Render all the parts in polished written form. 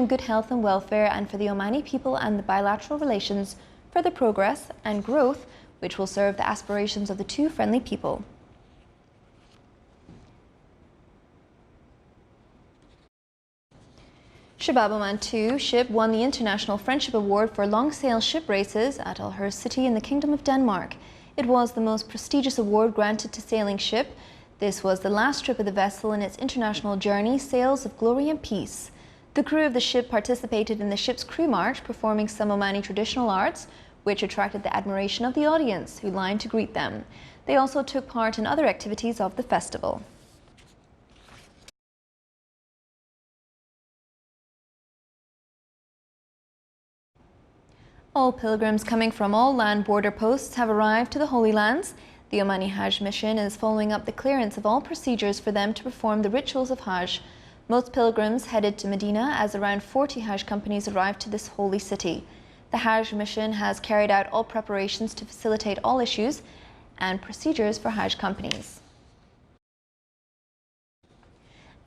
ensuring good health and welfare, and for the Omani people and the bilateral relations, further progress and growth, which will serve the aspirations of the two friendly people. Shabab Oman 2 ship won the International Friendship Award for long sail ship races at Al Hur City in the Kingdom of Denmark. It was the most prestigious award granted to sailing ship. This was the last trip of the vessel in its international journey, Sails of Glory and Peace. The crew of the ship participated in the ship's crew march, performing some Omani traditional arts, which attracted the admiration of the audience, who lined to greet them. They also took part in other activities of the festival. All pilgrims coming from all land border posts have arrived to the Holy Lands. The Omani Hajj mission is following up the clearance of all procedures for them to perform the rituals of Hajj. Most pilgrims headed to Medina as around 40 Hajj companies arrived to this holy city. The Hajj mission has carried out all preparations to facilitate all issues and procedures for Hajj companies.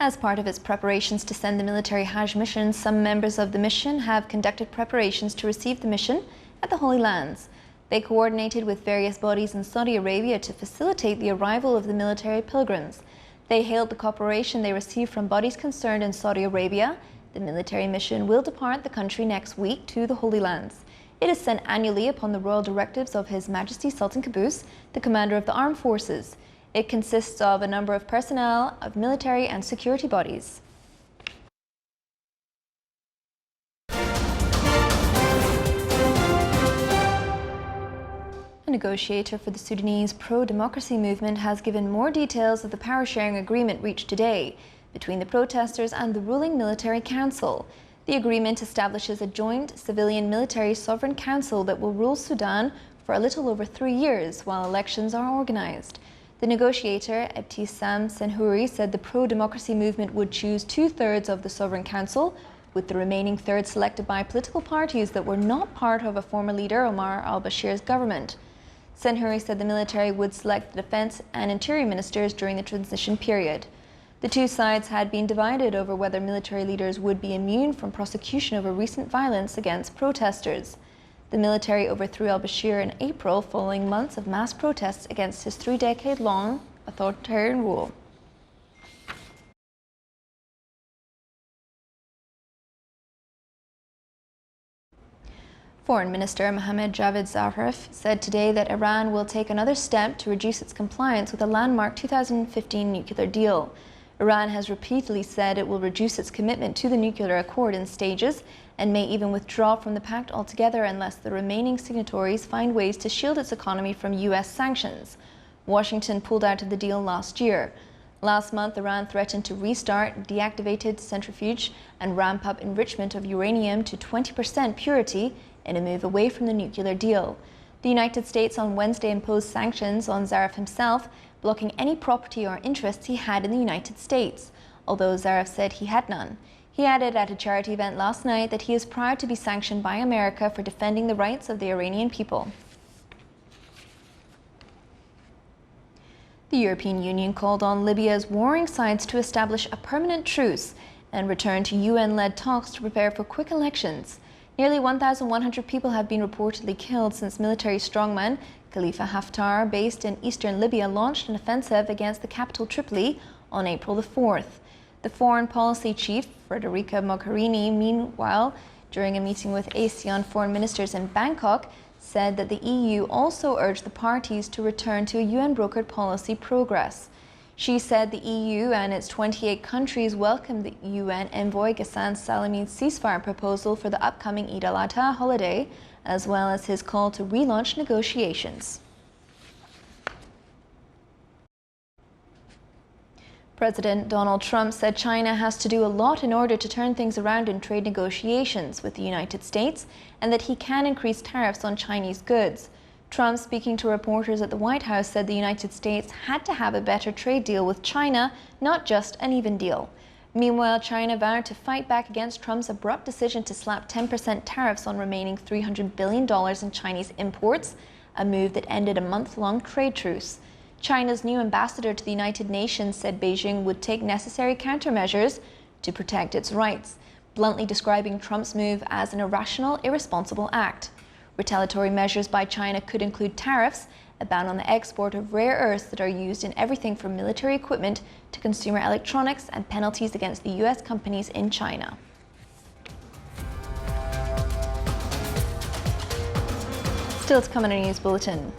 As part of its preparations to send the military Hajj mission, some members of the mission have conducted preparations to receive the mission at the Holy Lands. They coordinated with various bodies in Saudi Arabia to facilitate the arrival of the military pilgrims. They hailed the cooperation they received from bodies concerned in Saudi Arabia. The military mission will depart the country next week to the Holy Lands. It is sent annually upon the royal directives of His Majesty Sultan Qaboos, the commander of the armed forces. It consists of a number of personnel of military and security bodies. A negotiator for the Sudanese pro-democracy movement has given more details of the power-sharing agreement reached today between the protesters and the ruling military council. The agreement establishes a joint civilian-military sovereign council that will rule Sudan for a little over 3 years while elections are organized. The negotiator, Ebtisam Senhouri, said the pro-democracy movement would choose 2/3 of the Sovereign Council, with the remaining third selected by political parties that were not part of a former leader, Omar al-Bashir's government. Senhouri said the military would select the defense and interior ministers during the transition period. The two sides had been divided over whether military leaders would be immune from prosecution over recent violence against protesters. The military overthrew al-Bashir in April following months of mass protests against his 3-decade-long authoritarian rule. Foreign Minister Mohammad Javad Zarif said today that Iran will take another step to reduce its compliance with a landmark 2015 nuclear deal. Iran has repeatedly said it will reduce its commitment to the nuclear accord in stages and may even withdraw from the pact altogether unless the remaining signatories find ways to shield its economy from U.S. sanctions. Washington pulled out of the deal last year. Last month, Iran threatened to restart deactivated centrifuge and ramp up enrichment of uranium to 20% purity in a move away from the nuclear deal. The United States on Wednesday imposed sanctions on Zarif himself, blocking any property or interests he had in the United States, although Zarif said he had none. He added at a charity event last night that he is proud to be sanctioned by America for defending the rights of the Iranian people. The European Union called on Libya's warring sides to establish a permanent truce and return to UN-led talks to prepare for quick elections. Nearly 1,100 people have been reportedly killed since military strongman Khalifa Haftar, based in eastern Libya, launched an offensive against the capital Tripoli on April the 4th. The foreign policy chief, Federica Mogherini, meanwhile, during a meeting with ASEAN foreign ministers in Bangkok, said that the EU also urged the parties to return to a UN-brokered policy progress. She said the EU and its 28 countries welcomed the UN envoy Ghassan Salami's ceasefire proposal for the upcoming Eid al-Adha holiday, as well as his call to relaunch negotiations. President Donald Trump said China has to do a lot in order to turn things around in trade negotiations with the United States, and that he can increase tariffs on Chinese goods. Trump, speaking to reporters at the White House, said the United States had to have a better trade deal with China, not just an even deal. Meanwhile, China vowed to fight back against Trump's abrupt decision to slap 10% tariffs on remaining $300 billion in Chinese imports, a move that ended a month-long trade truce. China's new ambassador to the United Nations said Beijing would take necessary countermeasures to protect its rights. bluntly describing Trump's move as an irrational, irresponsible act. Retaliatory measures by China could include tariffs, a ban on the export of rare earths that are used in everything from military equipment to consumer electronics, and penalties against the US companies in China. Still to come in our news bulletin.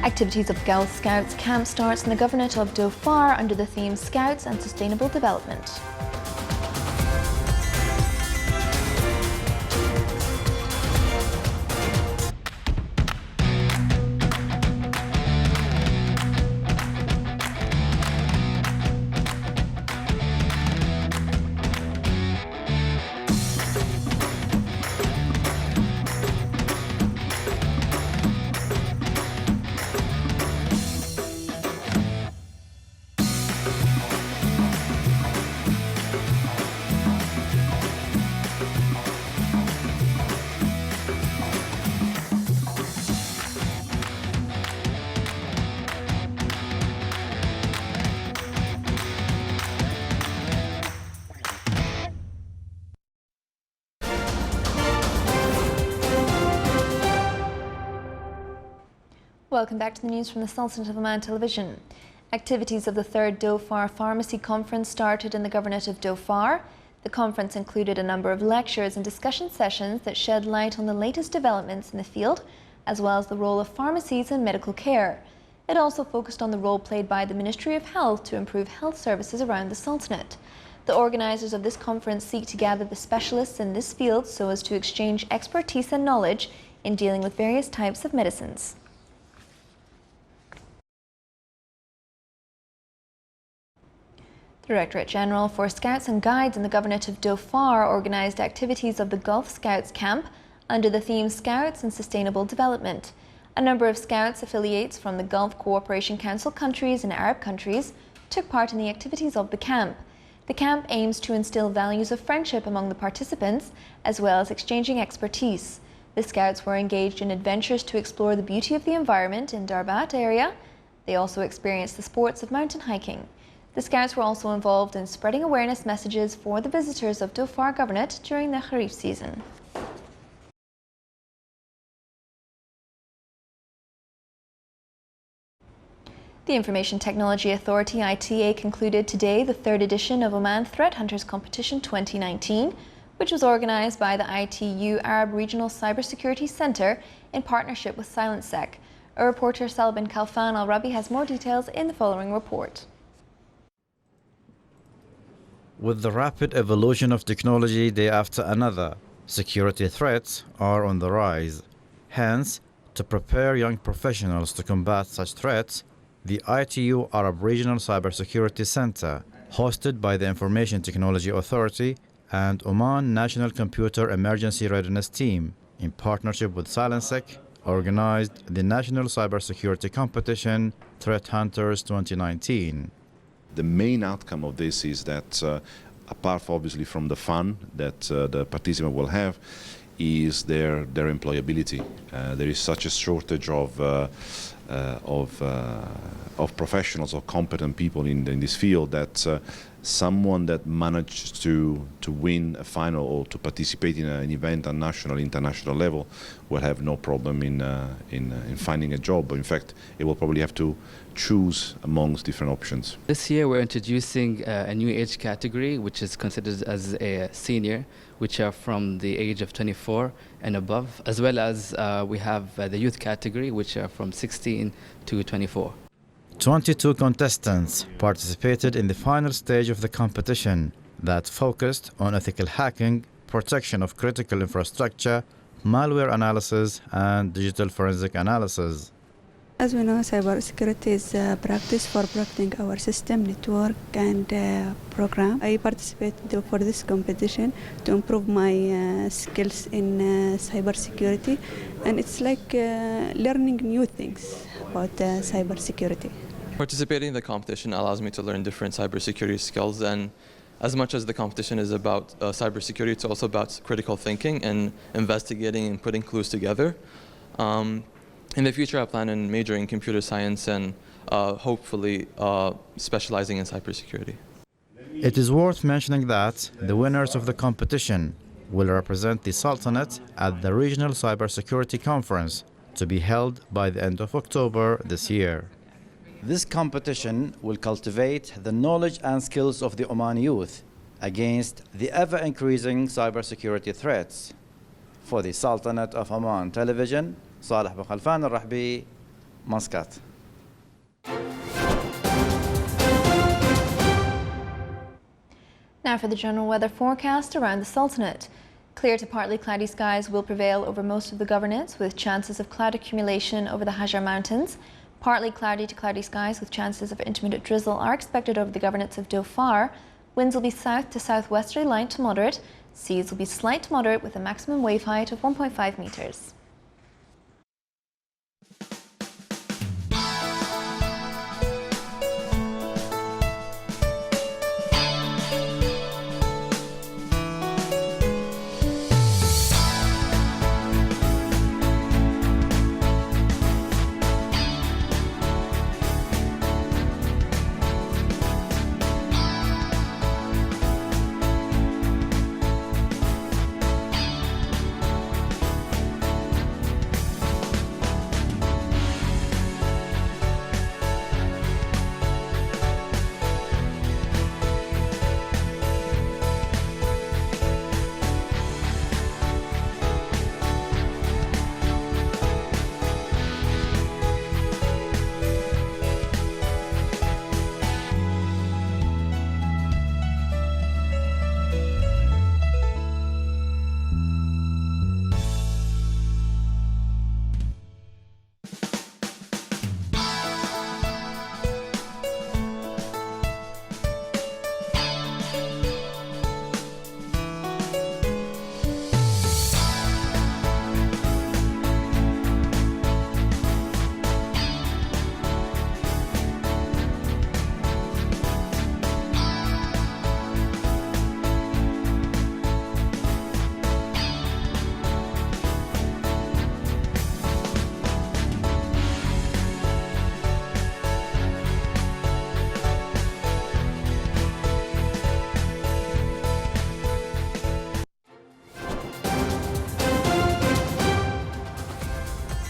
Activities of Gulf Scouts camp starts in the Governorate of Dhofar under the theme Scouts and Sustainable Development. Welcome back to the news from the Sultanate of Oman television. Activities of the 3rd Dhofar Pharmacy Conference started in the Governorate of Dhofar. The conference included a number of lectures and discussion sessions that shed light on the latest developments in the field, as well as the role of pharmacies in medical care. It also focused on the role played by the Ministry of Health to improve health services around the Sultanate. The organisers of this conference seek to gather the specialists in this field so as to exchange expertise and knowledge in dealing with various types of medicines. The Directorate General for Scouts and Guides in the Governorate of Dhofar organised activities of the Gulf Scouts camp under the theme Scouts and Sustainable Development. A number of Scouts affiliates from the Gulf Cooperation Council countries and Arab countries took part in the activities of the camp. The camp aims to instill values of friendship among the participants, as well as exchanging expertise. The Scouts were engaged in adventures to explore the beauty of the environment in Darbat area. They also experienced the sports of mountain hiking. The Scouts were also involved in spreading awareness messages for the visitors of Dhofar Governorate during the Kharif season. The Information Technology Authority ITA concluded today the 3rd edition of Oman Threat Hunters Competition 2019, which was organised by the ITU Arab Regional Cybersecurity Centre in partnership with SilentSec. Our reporter Salbin Khalfan Al-Rabi has more details in the following report. With the rapid evolution of technology day after another, security threats are on the rise. Hence, to prepare young professionals to combat such threats, the ITU Arab Regional Cybersecurity Center, hosted by the Information Technology Authority and Oman National Computer Emergency Readiness Team, in partnership with SilentSec, organized the National Cybersecurity Competition Threat Hunters 2019. The main outcome of this is that, apart obviously from the fun that the participant will have, is their employability. There is such a shortage of professionals or competent people in this field that someone that managed to win a final or to participate in an event on national, international level will have no problem in finding a job. In fact, it will probably have to choose amongst different options. This year we're introducing a new age category which is considered as a senior, which are from the age of 24 and above, as well as we have the youth category, which are from 16 to 24. 22 contestants participated in the final stage of the competition that focused on ethical hacking, protection of critical infrastructure, malware analysis, and digital forensic analysis. As we know, cybersecurity is a practice for protecting our system, network, and program. I participated for this competition to improve my skills in cybersecurity, and it's like learning new things about cybersecurity. Participating in the competition allows me to learn different cybersecurity skills, and as much as the competition is about cybersecurity, it's also about critical thinking and investigating and putting clues together. In the future, I plan on majoring in computer science and hopefully specializing in cybersecurity. It is worth mentioning that the winners of the competition will represent the Sultanate at the Regional Cybersecurity Conference to be held by the end of October this year. This competition will cultivate the knowledge and skills of the Oman youth against the ever-increasing cybersecurity threats. For the Sultanate of Oman Television, Saleh bin Khalfan al-Rahbi, Muscat. Now for the general weather forecast around the Sultanate. Clear to partly cloudy skies will prevail over most of the governorates, with chances of cloud accumulation over the Hajar Mountains. Partly cloudy to cloudy skies with chances of intermittent drizzle are expected over the governorates of Dhofar. Winds will be south to southwesterly light to moderate. Seas will be slight to moderate with a maximum wave height of 1.5 meters.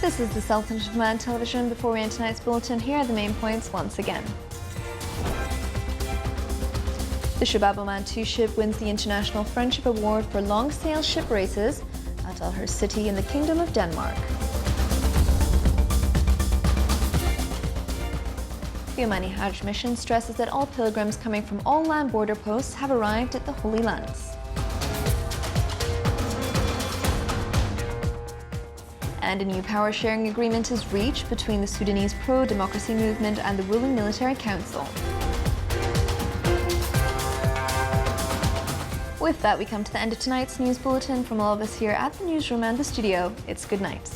This is the Sultanate of Oman Television. Before we end tonight's bulletin, here are the main points once again. The Shabab Oman 2 ship wins the International Friendship Award for long sail ship races at Al Hur City in the Kingdom of Denmark. The Omani Hajj mission stresses that all pilgrims coming from all land border posts have arrived at the Holy Lands. And a new power-sharing agreement is reached between the Sudanese pro-democracy movement and the ruling military council. With that, we come to the end of tonight's news bulletin. From all of us here at the newsroom and the studio, it's good night.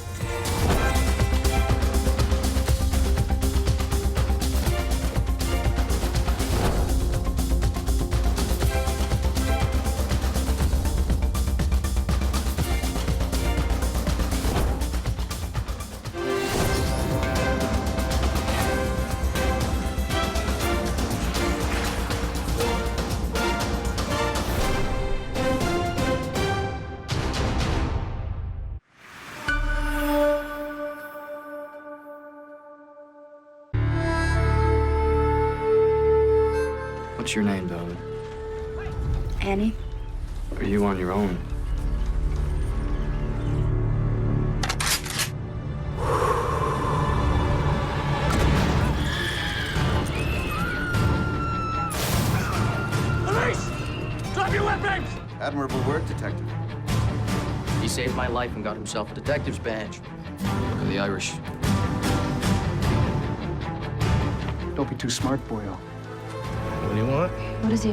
What's your name, darling? Annie. Are you on your own? Police! Drop your weapons! Admirable work, Detective. He saved my life and got himself a detective's badge. Look at the Irish. Don't be too smart, boyo. What do you want? What is he